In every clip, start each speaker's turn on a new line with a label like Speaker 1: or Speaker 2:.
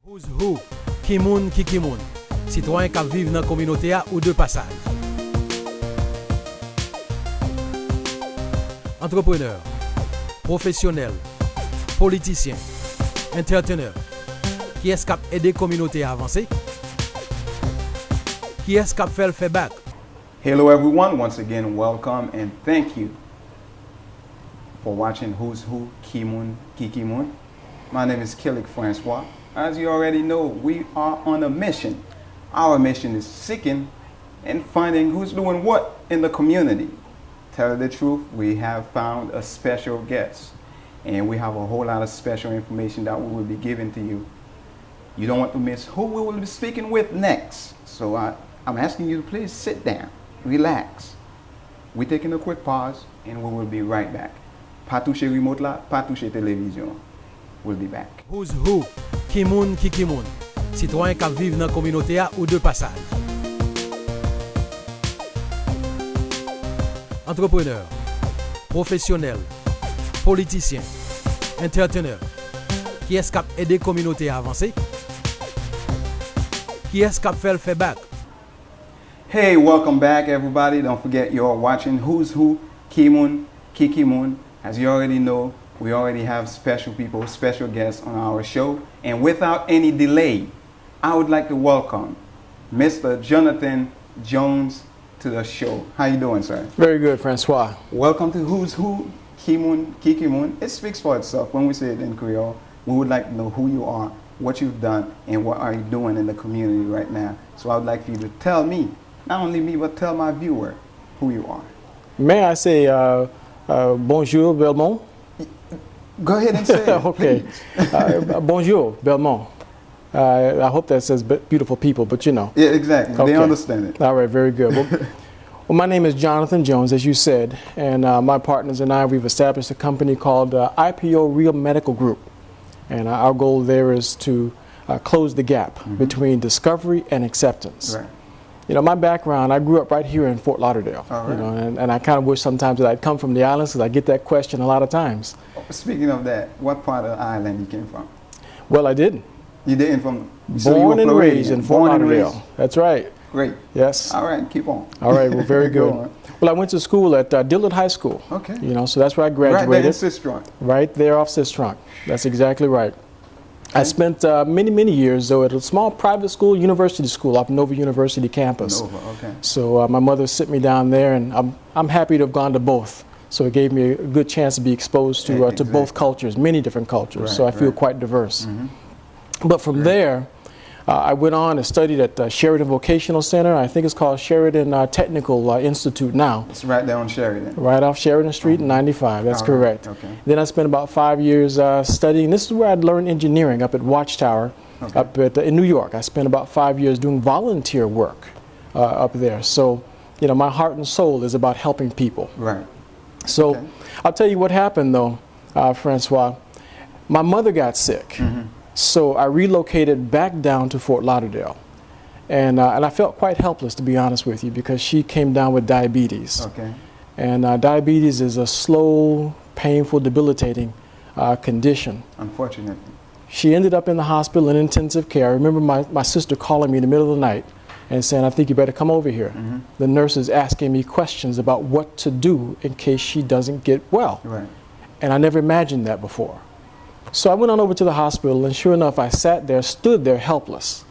Speaker 1: Who's who? Qui moun qui moun? Citoyen qui vivent dans la communauté ou de passage. Entrepreneur, professionnel, politicien, entrepreneur. Qui est-ce qui a aidé la communauté à avancer? Qui est-ce qui a fait le feedback?
Speaker 2: Hello everyone, once again welcome and thank you for watching Who's Who, Kimun, Kikimun. My name is Kilik Francois. As you already know, we are on a mission. Our mission is seeking and finding who's doing what in the community. Tell you the truth, we have found a special guest and we have a whole lot of special information that we will be giving to you. You don't want to miss who we will be speaking with next. So I'm asking you to please sit down, relax. We're taking a quick pause and we will be right back. Pas toucher remote là, pas toucher télévision. We'll be back.
Speaker 1: Who's who? Qui moun qui moun? Citoyen qui vivent dans la communauté ou de passage. Entrepreneur, professionnel, politicien, entrepreneur. Qui est-ce qui a aidé la communauté à avancer? Qui est-ce qui a fait le feedback?
Speaker 2: Hey, welcome back everybody. Don't forget you're watching Who's Who, Kimun, Kikimun. As you already know, we already have special people, special guests on our show. And without any delay, I would like to welcome Mr. Jonathan Jones to the show. How you doing, sir?
Speaker 3: Very good, Francois.
Speaker 2: Welcome to Who's Who, Kimun, Kikimun. It speaks for itself. When we say it in Creole, we would like to know who you are, what you've done, and what are you doing in the community right now. So I would like for you to tell me, not only me, but tell my viewer who you are.
Speaker 3: May I say bonjour, Belmont?
Speaker 2: Go ahead and say it.
Speaker 3: Okay. Bonjour, Belmont. I hope that says beautiful people, but you know.
Speaker 2: Yeah, exactly.
Speaker 3: Okay.
Speaker 2: They understand it.
Speaker 3: All right, very good. Well, my name is Jonathan Jones, as you said, and my partners and I, we've established a company called IPO Real Medical Group. And our goal there is to close the gap between discovery and acceptance.
Speaker 2: Right.
Speaker 3: You know, my background, I grew up right here in Fort Lauderdale.
Speaker 2: All right.
Speaker 3: You know, and I kind of wish sometimes that I'd come from the islands because I get that question a lot of times.
Speaker 2: Speaking of that, what part of the island you came from?
Speaker 3: Well, I didn't.
Speaker 2: You didn't from...
Speaker 3: Born and raised in Fort Lauderdale. That's right.
Speaker 2: Great.
Speaker 3: Yes.
Speaker 2: All right, keep on.
Speaker 3: All right, well, very good.
Speaker 2: on.
Speaker 3: Well, I went to school at Dillard High School.
Speaker 2: Okay.
Speaker 3: You know, so that's where I graduated.
Speaker 2: Right there in Sistrunk.
Speaker 3: Right there off Sistrunk. That's exactly right. Okay. I spent many years, though, at a small private school, university school, off Nova University campus.
Speaker 2: Nova, okay.
Speaker 3: So my mother sent me down there, and I'm happy to have gone to both. So it gave me a good chance to be exposed to
Speaker 2: Exactly.
Speaker 3: to both cultures, many different cultures.
Speaker 2: Right,
Speaker 3: so I feel
Speaker 2: right.
Speaker 3: quite diverse. But from there, I went on and studied at Sheridan Vocational Center. I think it's called Sheridan Technical Institute now.
Speaker 2: It's right there on Sheridan.
Speaker 3: Right off Sheridan Street in 95. That's
Speaker 2: All
Speaker 3: correct.
Speaker 2: right, okay.
Speaker 3: Then I spent about 5 years studying. This is where I learned engineering up at Watchtower,
Speaker 2: Okay.
Speaker 3: up at, in New York. I spent about 5 years doing volunteer work up there. So, you know, my heart and soul is about helping people.
Speaker 2: Right.
Speaker 3: So,
Speaker 2: Okay.
Speaker 3: I'll tell you what happened though, Francois. My mother got sick. So I relocated back down to Fort Lauderdale. And I felt quite helpless, to be honest with you, because she came down with diabetes.
Speaker 2: Okay.
Speaker 3: And diabetes is a slow, painful, debilitating condition.
Speaker 2: Unfortunately.
Speaker 3: She ended up in the hospital in intensive care. I remember my sister calling me in the middle of the night and saying, I think you better come over here. The nurse is asking me questions about what to do in case she doesn't get well.
Speaker 2: Right.
Speaker 3: And I never imagined that before. So I went on over to the hospital, and sure enough, I sat there, stood there helpless.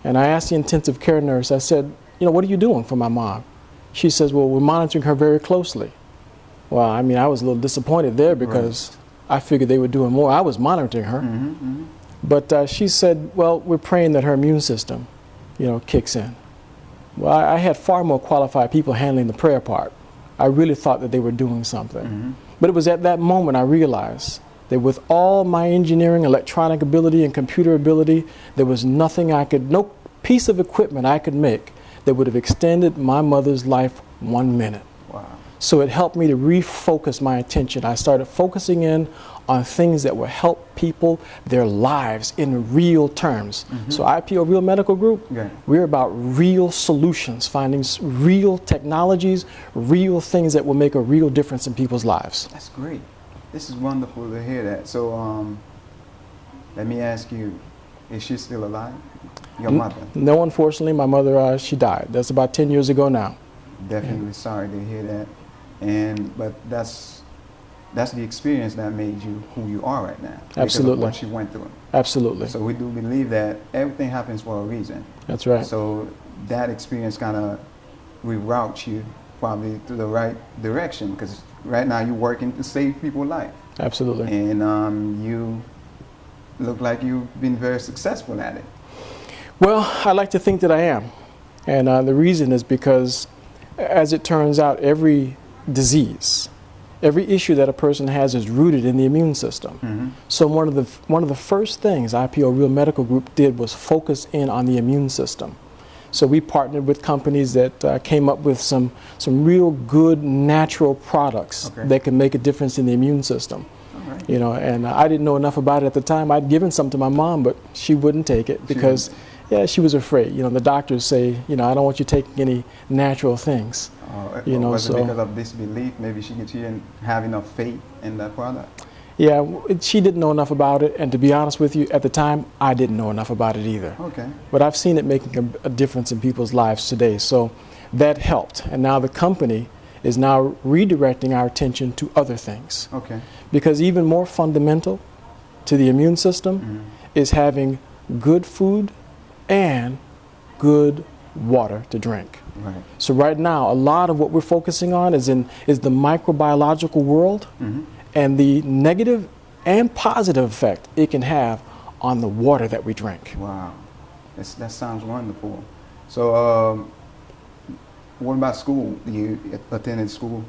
Speaker 3: And I asked the intensive care nurse, I said, you know, what are you doing for my mom? She says, well, we're monitoring her very closely. Well, I mean, I was a little disappointed there because I figured they were doing more. I was monitoring her. But she said, well, we're praying that her immune system, you know, kicks in. Well, I had far more qualified people handling the prayer part. I really thought that they were doing something. But it was at that moment I realized that with all my engineering, electronic ability, and computer ability, there was nothing no piece of equipment I could make that would have extended my mother's life 1 minute.
Speaker 2: Wow.
Speaker 3: So it helped me to refocus my attention. I started focusing in on things that will help people, their lives in real terms. So IPO Real Medical Group, we're about real solutions, finding real technologies, real things that will make a real difference in people's lives.
Speaker 2: That's great. This is wonderful to hear that. So let me ask you, Is she still alive? Your mother?
Speaker 3: No, unfortunately, my mother, she died. That's about 10 years ago now.
Speaker 2: Definitely sorry to hear that. But that's the experience that made you who you are right now.
Speaker 3: Absolutely.
Speaker 2: Because of what she went through.
Speaker 3: Absolutely.
Speaker 2: So we do believe that everything happens for a reason.
Speaker 3: That's right.
Speaker 2: So that experience kind of reroutes you probably to the right direction, because right now you're working to save people's life.
Speaker 3: Absolutely.
Speaker 2: And you look like you've been very successful at it.
Speaker 3: Well, I like to think that I am. And the reason is because, as it turns out, every disease, every issue that a person has is rooted in the immune system.
Speaker 2: Mm-hmm.
Speaker 3: So one of the first things IPO Real Medical Group did was focus in on the immune system. So we partnered with companies that came up with some real good natural products that can make a difference in the immune system.
Speaker 2: Right.
Speaker 3: You know, and I didn't know enough about it at the time. I'd given some to my mom, but she wouldn't take it because, yeah, she was afraid. You know, the doctors say, you know, I don't want you taking any natural things. You know,
Speaker 2: was it because of disbelief? Maybe she didn't have enough faith in that product.
Speaker 3: Yeah, she didn't know enough about it, and to be honest with you, at the time, I didn't know enough about it either.
Speaker 2: Okay.
Speaker 3: But I've seen it making a difference in people's lives today, so that helped. And now the company is now redirecting our attention to other things.
Speaker 2: Okay.
Speaker 3: Because even more fundamental to the immune system is having good food and good water to drink.
Speaker 2: Right.
Speaker 3: So right now, a lot of what we're focusing on is the microbiological world and the negative and positive effect it can have on the water that we drink.
Speaker 2: Wow, that sounds wonderful. So what about school? You attended school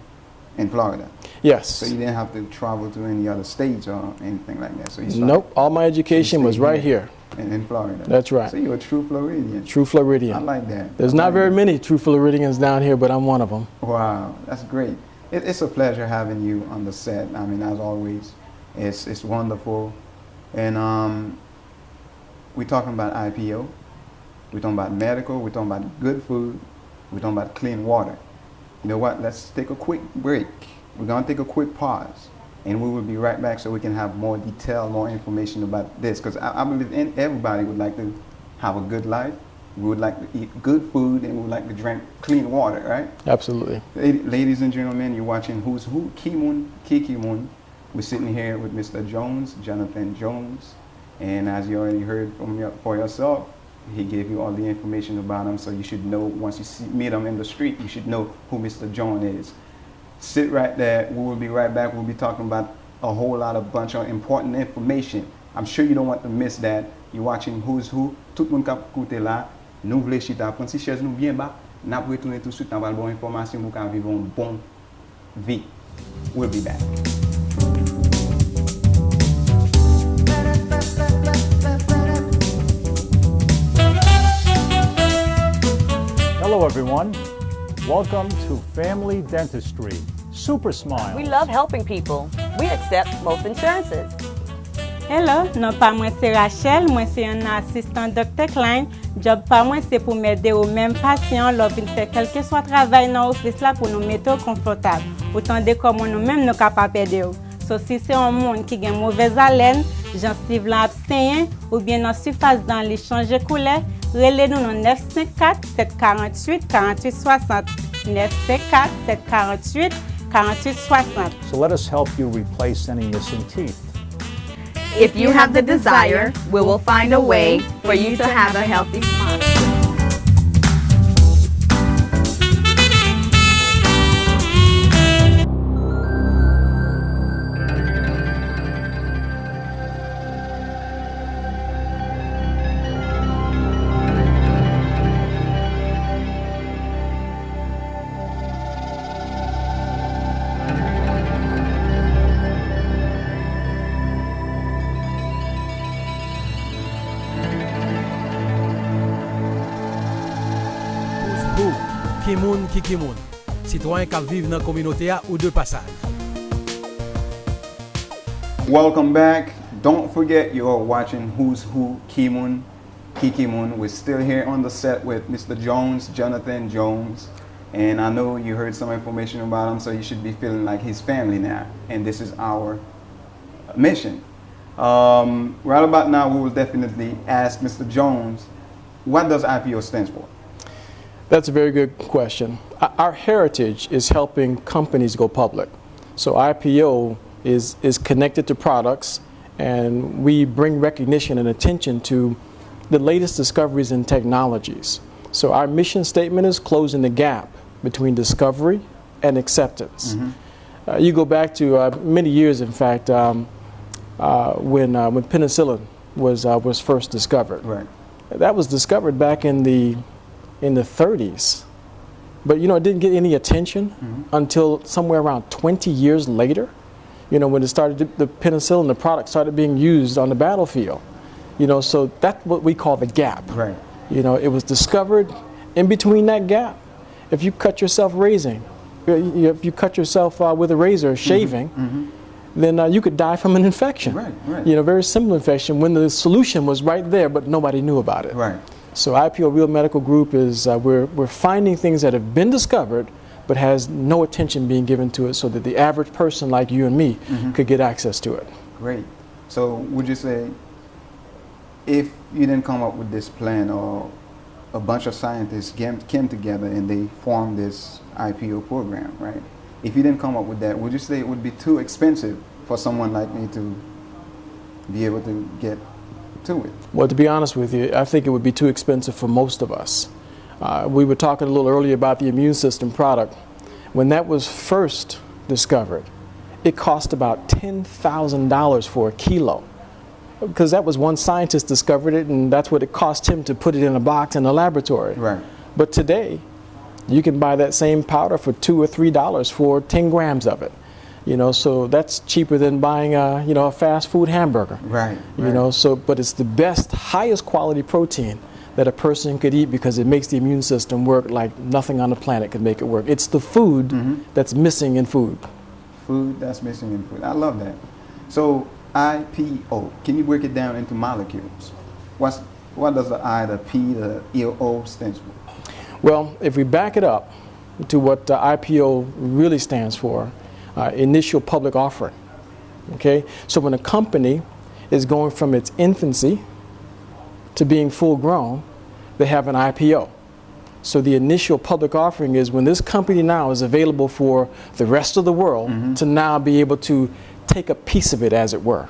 Speaker 2: in Florida?
Speaker 3: Yes.
Speaker 2: So you didn't have to travel to any other states or anything like that? So you
Speaker 3: nope, all my education was right here.
Speaker 2: In Florida?
Speaker 3: That's right.
Speaker 2: So you're a true Floridian.
Speaker 3: True Floridian.
Speaker 2: I like that.
Speaker 3: There's not very many true Floridians down here, but I'm one of them.
Speaker 2: Wow, that's great. It's a pleasure having you on the set. I mean, as always, it's wonderful. And we're talking about IPO. We're talking about medical. We're talking about good food. We're talking about clean water. You know what? Let's take a quick break. We're going to take a quick pause. And we will be right back so we can have more detail, more information about this. Because I believe everybody would like to have a good life. We would like to eat good food, and we would like to drink clean water, right?
Speaker 3: Absolutely.
Speaker 2: Ladies and gentlemen, you're watching Who's Who, Kiki Moon. We're sitting here with Mr. Jones, Jonathan Jones. And as you already heard for yourself, he gave you all the information about him. So you should know, once you meet him in the street, you should know who Mr. Jones is. Sit right there. We will be right back. We'll be talking about a whole bunch of important information. I'm sure you don't want to miss that. You're watching Who's Who. Tout le monde k'ap koute la. Nou vle chita. Prends si chaise nou bien bas. N'a retourner tout de suite. N'a val bon information pour qu'on vive une bonne vie. We'll be back.
Speaker 4: Hello everyone. Welcome to Family Dentistry. Super Smile.
Speaker 5: We love helping people. We accept most insurances.
Speaker 6: Hello, non pa mwen se Rachel, mwen se yon assistant Dr. Klein. Job pa mwen se pou m'aider ou même patient lò vin fè kelke soit travail nan office la pou nou mette ou confortable. Autant de comme nou même nou capable aider ou. So si c'est un monde qui gen mauvaise haleine, gencive lan abstinyen ou bien nan surface dans li changer couleur, relez nous nan 954 748 48 60. 954 748 48 60.
Speaker 4: So let us help you replace any missing teeth.
Speaker 5: If you have the desire, we will find a way for you to have a healthy smile.
Speaker 1: Kikimoun, citoyen qui vivent dans la communauté ou de passage.
Speaker 2: Welcome back. Don't forget you're watching Who's Who, Kiki Moon. We're still here on the set with Mr. Jones, Jonathan Jones. And I know you heard some information about him, so you should be feeling like his family now. And this is our mission. Right about now, we will definitely ask Mr. Jones, what does IPO stand for?
Speaker 3: That's a very good question. Our heritage is helping companies go public. So IPO is connected to products, and we bring recognition and attention to the latest discoveries in technologies. So our mission statement is closing the gap between discovery and acceptance. You go back to many years, in fact, when penicillin was first discovered.
Speaker 2: Right.
Speaker 3: That was discovered back in the 30s. But you know, it didn't get any attention until somewhere around 20 years later. You know, when it started, the penicillin, the product started being used on the battlefield. You know, so that's what we call the gap.
Speaker 2: Right.
Speaker 3: You know, it was discovered in between that gap. If you cut yourself razing, if you cut yourself with a razor shaving, then you could die from an infection.
Speaker 2: Right, right.
Speaker 3: You know, very simple infection when the solution was right there, but nobody knew about it.
Speaker 2: Right.
Speaker 3: So IPO Real Medical Group is, we're finding things that have been discovered, but has no attention being given to it so that the average person like you and me could get access to it.
Speaker 2: Great. So would you say, if you didn't come up with this plan, or a bunch of scientists came together and they formed this IPO program, right? If you didn't come up with that, would you say it would be too expensive for someone like me to be able to get to it?
Speaker 3: Well, to be honest with you, I think it would be too expensive for most of us. We were talking a little earlier about the immune system product. When that was first discovered, it cost about $10,000 for a kilo, because that was one scientist discovered it, and that's what it cost him to put it in a box in a laboratory.
Speaker 2: Right.
Speaker 3: But today, you can buy that same powder for $2 or $3 for 10 grams of it. You know, so that's cheaper than buying a, you know, a fast food hamburger.
Speaker 2: Right.
Speaker 3: You know, so, but it's the best, highest quality protein that a person could eat, because it makes the immune system work like nothing on the planet could make it work. It's the food that's missing in food.
Speaker 2: Food that's missing in food. I love that. So IPO, can you break it down into molecules? What does the I, the P, the O stands for?
Speaker 3: Well, if we back it up to what IPO really stands for, initial public offering. Okay, so when a company is going from its infancy to being full grown, they have an IPO. So the initial public offering is when this company now is available for the rest of the world to now be able to take a piece of it, as it were.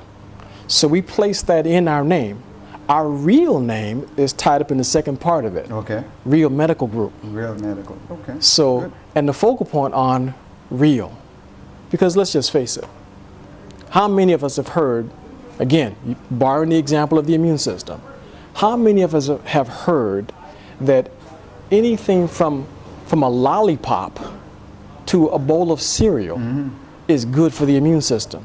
Speaker 3: So we place that in our name. Our real name is tied up in the second part of it.
Speaker 2: Okay.
Speaker 3: Real Medical Group.
Speaker 2: Real Medical. Okay.
Speaker 3: So,
Speaker 2: good.
Speaker 3: And the focal point on real. Because let's just face it, how many of us have heard, again, borrowing the example of the immune system, how many of us have heard that anything from a lollipop to a bowl of cereal is good for the immune system?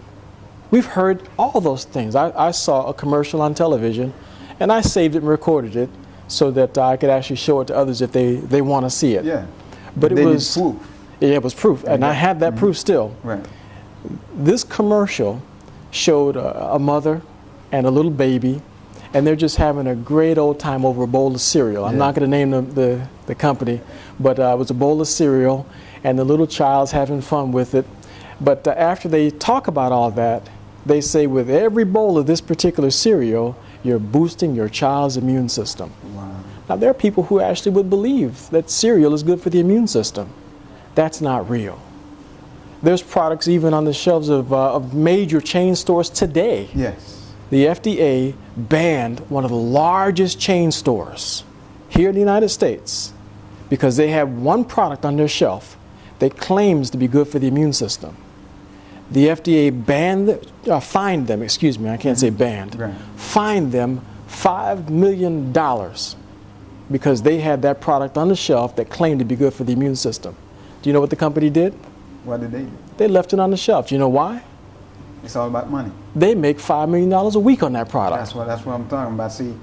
Speaker 3: We've heard all those things. I saw a commercial on television, and I saved it and recorded it so that I could actually show it to others if they want to see it.
Speaker 2: Yeah.
Speaker 3: But
Speaker 2: They
Speaker 3: it
Speaker 2: need
Speaker 3: was
Speaker 2: proof.
Speaker 3: Yeah, it was proof, and I have that proof still.
Speaker 2: Right.
Speaker 3: This commercial showed a mother and a little baby, and they're just having a great old time over a bowl of cereal. I'm not going to name the company, but it was a bowl of cereal, and the little child's having fun with it. But after they talk about all that, they say with every bowl of this particular cereal, you're boosting your child's immune system.
Speaker 2: Wow.
Speaker 3: Now, there are people who actually would believe that cereal is good for the immune system. That's not real. There's products even on the shelves of major chain stores today.
Speaker 2: Yes.
Speaker 3: The FDA banned one of the largest chain stores here in the United States because they have one product on their shelf that claims to be good for the immune system. The FDA fined them, excuse me, I can't say banned,
Speaker 2: Right.
Speaker 3: fined them $5 million because they had that product on the shelf that claimed to be good for the immune system. Do you know what the company did?
Speaker 2: What did they do?
Speaker 3: They left it on the shelf. Do you know why?
Speaker 2: It's all about money.
Speaker 3: They make $5 million a week on that product.
Speaker 2: That's what I'm talking about. See,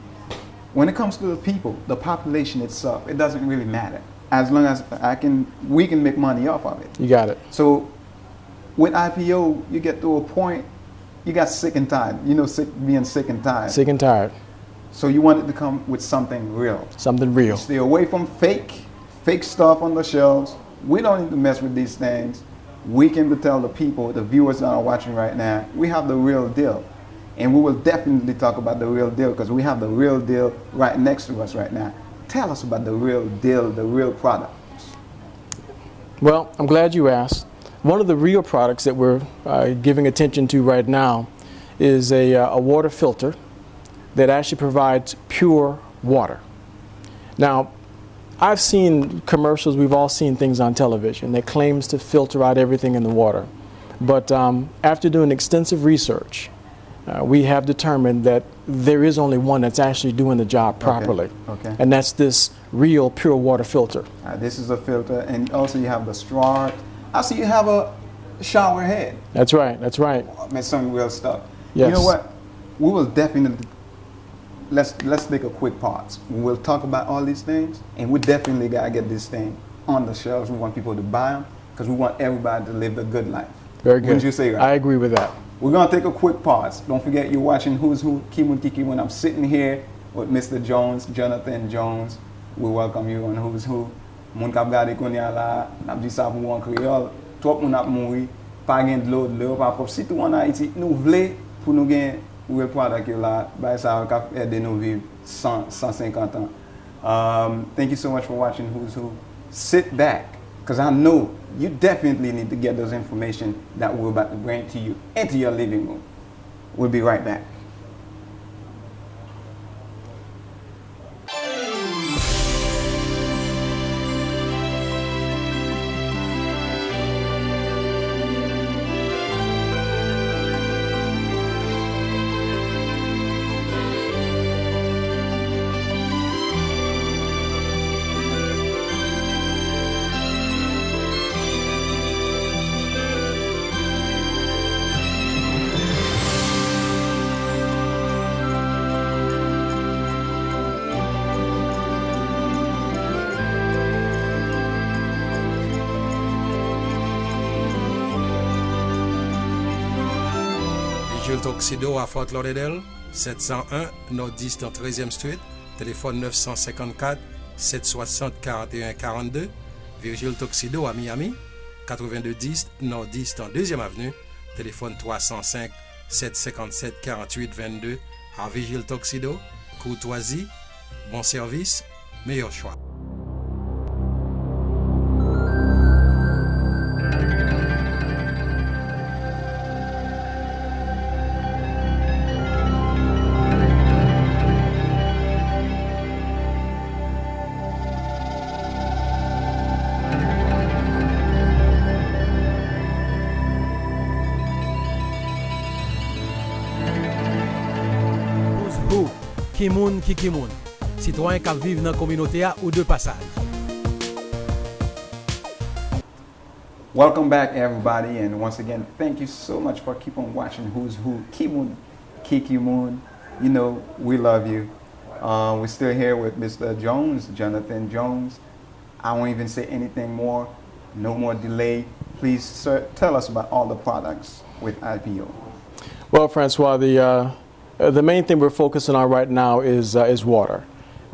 Speaker 2: when it comes to the people, the population itself, it doesn't really matter. As long as we can make money off of it.
Speaker 3: You got it.
Speaker 2: So with IPO, you get to a point, you got sick and tired. You know, being sick and tired.
Speaker 3: Sick and tired.
Speaker 2: So you wanted to come with something real.
Speaker 3: Something real.
Speaker 2: Stay away from fake stuff on the shelves. We don't need to mess with these things. We can tell the people, the viewers that are watching right now, we have the real deal. And we will definitely talk about the real deal because we have the real deal right next to us right now. Tell us about the real deal, the real product.
Speaker 3: Well, I'm glad you asked. One of the real products that we're giving attention to right now is a water filter that actually provides pure water. Now, I've seen commercials, we've all seen things on television that claims to filter out everything in the water. But after doing extensive research, we have determined that there is only one that's actually doing the job properly.
Speaker 2: Okay.
Speaker 3: And that's this real pure water filter.
Speaker 2: This is a filter, and also you have the straw. I see you have a shower head.
Speaker 3: That's right, that's right.
Speaker 2: That's some real stuff.
Speaker 3: Yes.
Speaker 2: You know what? We will definitely, let's take a quick pause. We'll talk about all these things, and we definitely got to get this thing on the shelves. We want people to buy them because we want everybody to live the good life.
Speaker 3: Very good.
Speaker 2: Wouldn't you say, right?
Speaker 3: I agree with that.
Speaker 2: We're going to take a quick pause. Don't forget you're watching Who's Who, Kimun Kiki, when I'm sitting here with Mr. Jones, Jonathan Jones. We welcome you on Who's Who. Moun kap gade konya la, nap di sa pou an Creole. Trop moun ap mouri, pa gen d'lo, pa prop. Si tou an Haiti, nou vle pou nou gen real product yo la, bay sa kap ede nou viv 150 ans. Thank you so much for watching Who's Who. Sit back. Because I know you definitely need to get those information that we're about to bring to you into your living room. We'll be right back.
Speaker 1: Jules Toxido à Fort Lauderdale, 701 Nord-East 13e Street, téléphone 954 760 41 42. Virgile Toxido à Miami, 8210 Nord-East 2e Avenue, téléphone 305 757 48 22. À Virgile Toxido, courtoisie, bon service, meilleur choix. Kimoun ki Kimoun, citoyen qui vivent dans la communauté ou de passage.
Speaker 2: Welcome back, everybody, and once again, thank you so much for keep on watching Who's Who, Kimun, Kiki Moon. You know, we love you. We're still here with Mr. Jones, Jonathan Jones. I won't even say anything more. No more delay. Please, sir, tell us about all the products with IPO.
Speaker 3: Well, Francois, the main thing we're focusing on right now is water.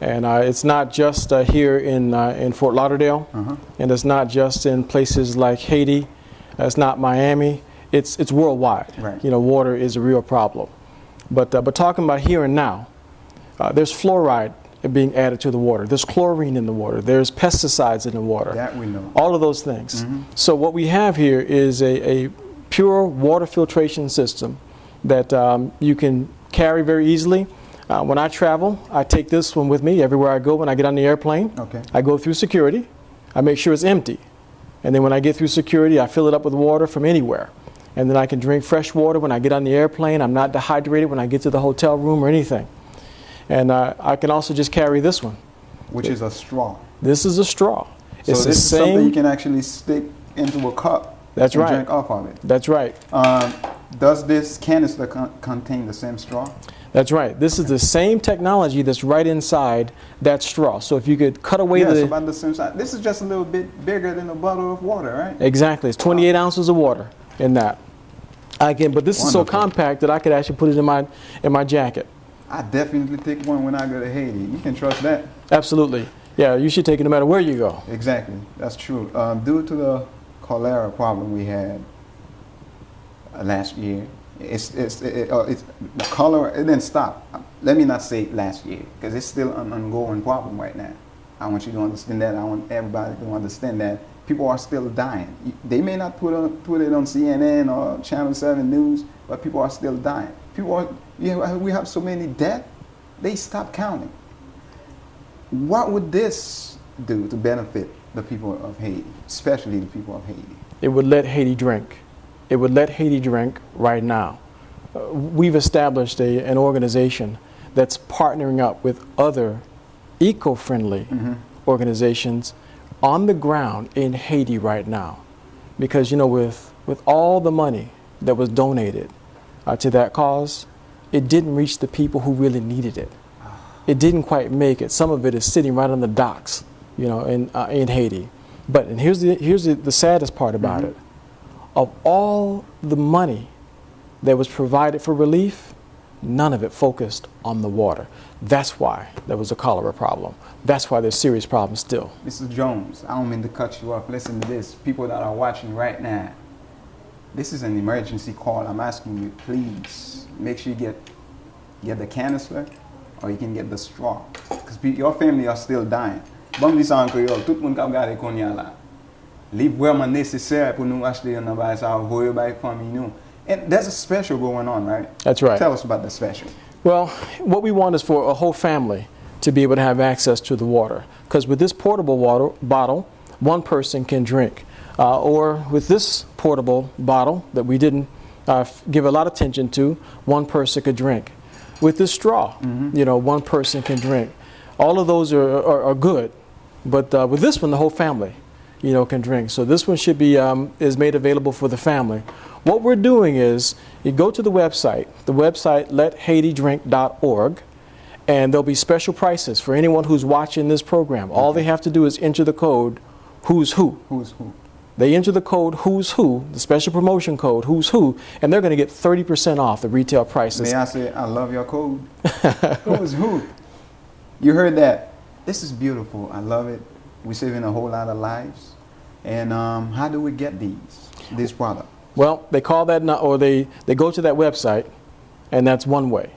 Speaker 3: And it's not just here in Fort Lauderdale, and it's not just in places like Haiti, it's not Miami, it's worldwide.
Speaker 2: Right.
Speaker 3: You know, water is a real problem. But talking about here and now, there's fluoride being added to the water, there's chlorine in the water, there's pesticides in the water.
Speaker 2: That we know.
Speaker 3: All of those things. So what we have here is a pure water filtration system that you can carry very easily. When I travel, I take this one with me everywhere I go. When I get on the airplane, I go through security. I make sure it's empty. And then when I get through security, I fill it up with water from anywhere. And then I can drink fresh water when I get on the airplane. I'm not dehydrated when I get to the hotel room or anything. And I can also just carry this one.
Speaker 2: Which is a straw.
Speaker 3: This is a straw.
Speaker 2: So
Speaker 3: it's
Speaker 2: this is something you can actually stick into a cup
Speaker 3: and
Speaker 2: drink off of it.
Speaker 3: That's right.
Speaker 2: Does this canister contain the same straw?
Speaker 3: That's right. This is the same technology that's right inside that straw. So if you could cut away
Speaker 2: it's about the same size. This is just a little bit bigger than a bottle of water, right?
Speaker 3: Exactly. It's 28 ounces of water in that. But this is so compact that I could actually put it in my jacket.
Speaker 2: I definitely take one when I go to Haiti. You can trust that.
Speaker 3: Absolutely. Yeah, you should take it no matter where you go.
Speaker 2: Exactly. That's true. Due to the cholera problem we had last year It's the color. It didn't stop. Let me not say last year, because it's still an ongoing problem right now. I want you to understand that. I want everybody to understand that people are still dying. They may not put it on CNN or Channel 7 News, but people are still dying. We have so many dead, they stop counting. What would this do to benefit the people of Haiti, especially the people of Haiti?
Speaker 3: It would let Haiti drink. It would let Haiti drink right now. We've established an organization that's partnering up with other eco-friendly organizations on the ground in Haiti right now. Because, you know, with all the money that was donated to that cause, it didn't reach the people who really needed it. It didn't quite make it. Some of it is sitting right on the docks, you know, in Haiti. But and here's the saddest part about it. Of all the money that was provided for relief, none of it focused on the water. That's why there was a cholera problem. That's why there's serious problems still.
Speaker 2: Mr. Jones, I don't mean to cut you off. Listen to this. People that are watching right now, this is an emergency call. I'm asking you, please, make sure you get the canister or you can get the straw. Because your family are still dying. Bon dis en créole, tout le monde qui regarde qu'on y a là. Li vraiment nécessaire pour nous acheter un bail ça voyer bail famille nous. And there's a special going on, right?
Speaker 3: That's right.
Speaker 2: Tell us about the special.
Speaker 3: Well, what we want is for a whole family to be able to have access to the water. Because with this portable water bottle, one person can drink. Or with this portable bottle that we didn't give a lot of attention to, one person could drink. With this straw, you know, one person can drink. All of those are good, but with this one, the whole family, you know, can drink. So this one should be is made available for the family. What we're doing is you go to the website lethaitidrink.org, and there'll be special prices for anyone who's watching this program. All they have to do is enter the code Who's Who.
Speaker 2: Who's Who.
Speaker 3: They enter the code Who's Who, the special promotion code Who's Who, and they're going to get 30% off the retail prices.
Speaker 2: May I say I love your code? Who's Who. You heard that. This is beautiful. I love it. We're saving a whole lot of lives. And how do we get this product?
Speaker 3: Well, they call that, or they go to that website, and that's one way.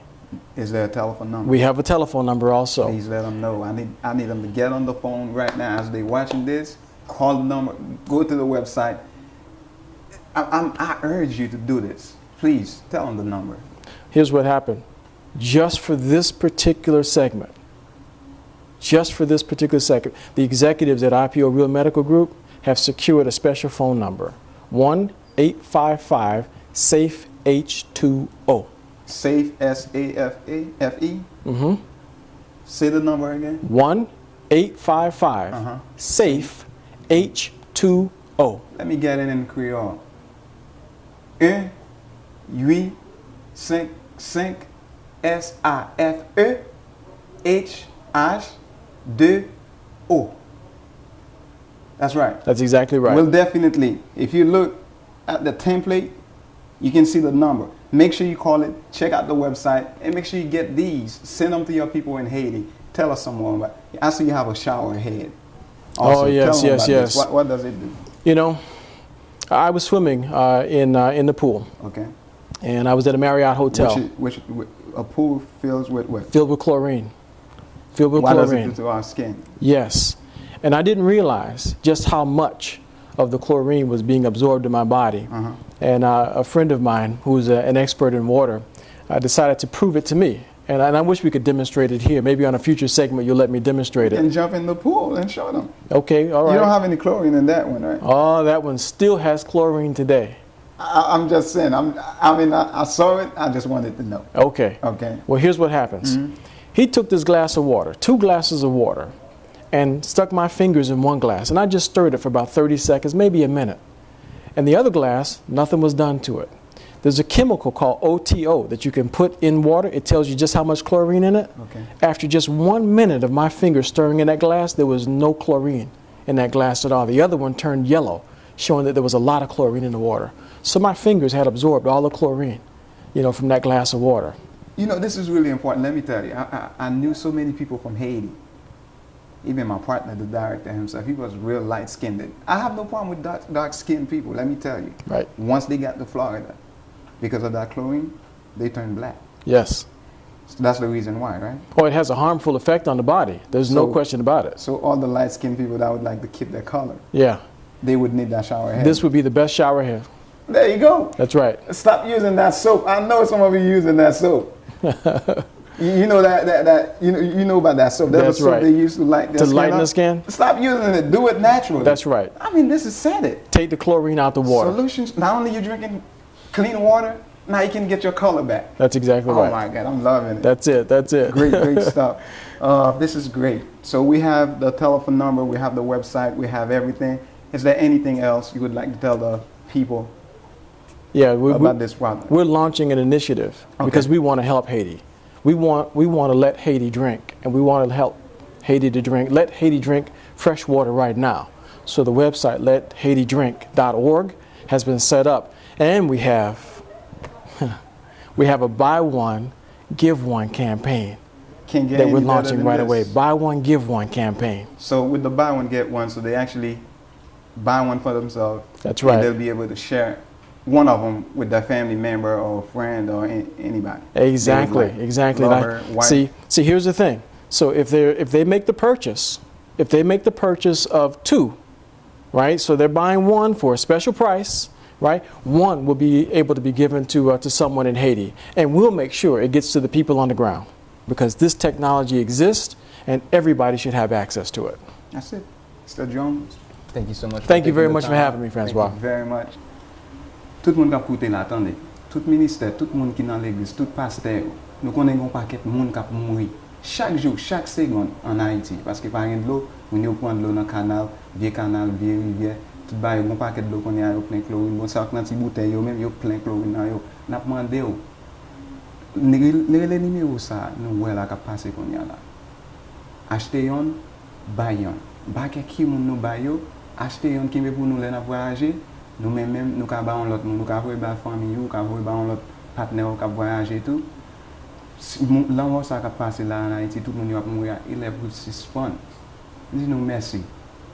Speaker 2: Is there a telephone number?
Speaker 3: We have a telephone number also.
Speaker 2: Please let them know. I need them to get on the phone right now as they're watching this. Call the number. Go to the website. I urge you to do this. Please tell them the number.
Speaker 3: Here's what happened. Just for this particular segment, the executives at IPO Real Medical Group have secured a special phone number, 1-855-SAFE-H2O.
Speaker 2: SAFE, S-A-F-E? Say the number again.
Speaker 3: 1-855-SAFE-H2O.
Speaker 2: Let me get it in Creole. 1-855-SAFE-H2O. That's right.
Speaker 3: That's exactly right.
Speaker 2: Well, definitely, if you look at the template, you can see the number. Make sure you call it, check out the website, and make sure you get these. Send them to your people in Haiti. Tell us some more about it. I see you have a shower head. Also,
Speaker 3: oh, yes, yes.
Speaker 2: What does it do?
Speaker 3: You know, I was swimming in the pool.
Speaker 2: Okay.
Speaker 3: And I was at a Marriott hotel.
Speaker 2: Which a pool filled with what?
Speaker 3: Filled with chlorine. Filled with
Speaker 2: what
Speaker 3: chlorine.
Speaker 2: What does it do to our skin?
Speaker 3: Yes. And I didn't realize just how much of the chlorine was being absorbed in my body. And a friend of mine, who's an expert in water, decided to prove it to me. And I wish we could demonstrate it here. Maybe on a future segment you'll let me demonstrate it.
Speaker 2: And jump in the pool and show them.
Speaker 3: Okay, all right.
Speaker 2: You don't have any chlorine in that one, right?
Speaker 3: Oh, that one still has chlorine today.
Speaker 2: I'm just saying. I saw it. I just wanted to know.
Speaker 3: Okay.
Speaker 2: Okay.
Speaker 3: Well, here's what happens. He took this glass of water, 2 glasses of water, and stuck my fingers in one glass. And I just stirred it for about 30 seconds, maybe a minute. And the other glass, nothing was done to it. There's a chemical called OTO that you can put in water. It tells you just how much chlorine in it.
Speaker 2: Okay.
Speaker 3: After just 1 minute of my finger stirring in that glass, there was no chlorine in that glass at all. The other one turned yellow, showing that there was a lot of chlorine in the water. So my fingers had absorbed all the chlorine, you know, from that glass of water.
Speaker 2: You know, this is really important. Let me tell you, I knew so many people from Haiti. Even my partner, the director himself, he was real light-skinned. I have no problem with dark-skinned people, let me tell you.
Speaker 3: Right.
Speaker 2: Once they got to Florida, because of that chlorine, they turn black.
Speaker 3: Yes.
Speaker 2: So that's the reason why, right?
Speaker 3: Oh, it has a harmful effect on the body. There's no question about it.
Speaker 2: So all the light-skinned people that would like to keep their color,
Speaker 3: Yeah.
Speaker 2: they would need that shower head.
Speaker 3: This would be the best shower head.
Speaker 2: There you go.
Speaker 3: That's right.
Speaker 2: Stop using that soap. I know some of you using that soap. you know you know about that soap.
Speaker 3: That's
Speaker 2: soap
Speaker 3: right.
Speaker 2: They used to light their
Speaker 3: To
Speaker 2: skin
Speaker 3: lighten
Speaker 2: up.
Speaker 3: the skin?
Speaker 2: Stop using it. Do it naturally.
Speaker 3: That's right.
Speaker 2: I mean, this is said it.
Speaker 3: Take the chlorine out the water.
Speaker 2: Solutions. Not only you drinking clean water, now you can get your color back.
Speaker 3: That's exactly
Speaker 2: Oh
Speaker 3: right.
Speaker 2: my God, I'm loving it.
Speaker 3: That's it. That's it.
Speaker 2: Great stuff. This is great. So we have the telephone number, we have the website, we have everything. Is there anything else you would like to tell the people about this product?
Speaker 3: We're launching an initiative because we want to help Haiti. We want to let Haiti drink, and we want to help Haiti to drink. Let Haiti drink fresh water right now. So the website lethaitidrink.org has been set up, and we have a buy one, give one campaign that we're launching right away. Buy one, give one campaign.
Speaker 2: So with the buy one, get one, so they actually buy one for themselves.
Speaker 3: That's right.
Speaker 2: And they'll be able to share one of them with their family member or friend or anybody.
Speaker 3: Exactly, exactly.
Speaker 2: Lover, wife.
Speaker 3: See, here's the thing. So if they make the purchase, of two, right? So they're buying one for a special price, right? One will be able to be given to someone in Haiti, and we'll make sure it gets to the people on the ground, because this technology exists and everybody should have access to it.
Speaker 2: That's it. Mr. Jones, thank you so much.
Speaker 3: Thank you very much for having me, Francois.
Speaker 2: Thank you very much. Tout le monde qui a écouté là, attendez. Tout ministère, tout le monde qui est dans l'église, tout pasteur, nous connaissons un paquet de monde qui a mourir chaque jour, chaque seconde en Haïti. Parce que par exemple, de l'eau, on y prend de l'eau dans le canal, vieux rivière, tout bas, un paquet de l'eau qu'on y a plein chlorine. Bon, ça, quand tu bouteille, même, yo plein chlorine. N'a pas demandé, les numéros, ça, nous voyons là, qui passe qu'on y a là. Achetez yon, bayon. Baké qui nous bayo, achetez yon qui veut pour nous les voyager. Nous-mêmes, nous avons l'autre, nous avons la famille, nous avons l'autre partenaire qui a voyagé tout. L'envoi ça qui a passé là en Haïti, tout le monde a mourir, il est pour suspendre. Dis-nous merci.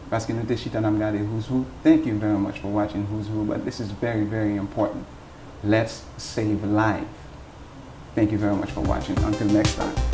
Speaker 2: Parce que nous avons chita dans regarder Who's Who. Thank you very much for watching Who's Who, but this is very, very important. Let's save life. Thank you very much for watching. Until next time.